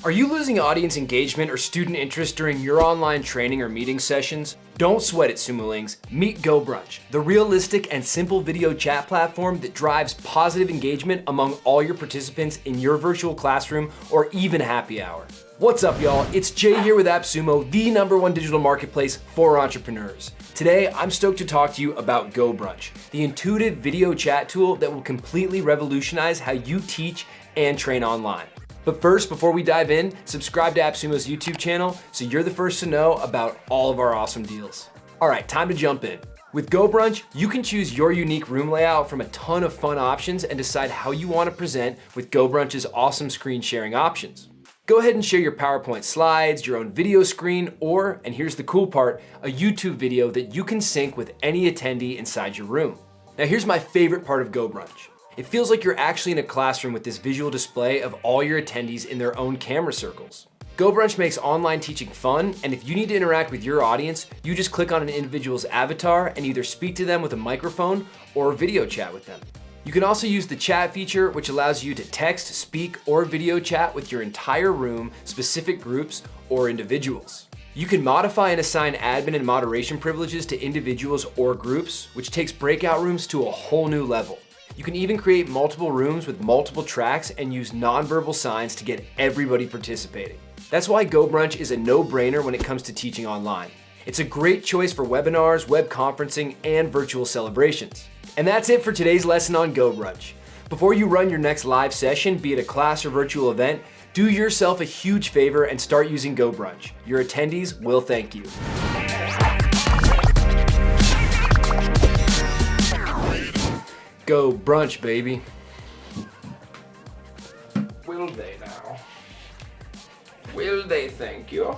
Are you losing audience engagement or student interest during your online training or meeting sessions? Don't sweat it, Sumolings. Meet GoBrunch, the realistic and simple video chat platform that drives positive engagement among all your participants in your virtual classroom or even happy hour. What's up, y'all? It's Jay here with AppSumo, the #1 digital marketplace for entrepreneurs. Today, I'm stoked to talk to you about GoBrunch, the intuitive video chat tool that will completely revolutionize how you teach and train online. But first, before we dive in, subscribe to AppSumo's YouTube channel so you're the first to know about all of our awesome deals. All right, time to jump in. With GoBrunch, you can choose your unique room layout from a ton of fun options and decide how you want to present with GoBrunch's awesome screen sharing options. Go ahead and share your PowerPoint slides, your own video screen, or, and here's the cool part, a YouTube video that you can sync with any attendee inside your room. Now here's my favorite part of GoBrunch. It feels like you're actually in a classroom with this visual display of all your attendees in their own camera circles. GoBrunch makes online teaching fun, and if you need to interact with your audience, you just click on an individual's avatar and either speak to them with a microphone or video chat with them. You can also use the chat feature, which allows you to text, speak, or video chat with your entire room, specific groups, or individuals. You can modify and assign admin and moderation privileges to individuals or groups, which takes breakout rooms to a whole new level. You can even create multiple rooms with multiple tracks and use nonverbal signs to get everybody participating. That's why GoBrunch is a no-brainer when it comes to teaching online. It's a great choice for webinars, web conferencing, and virtual celebrations. And that's it for today's lesson on GoBrunch. Before you run your next live session, be it a class or virtual event, do yourself a huge favor and start using GoBrunch. Your attendees will thank you. Go brunch, baby. Will they now? Will they thank you?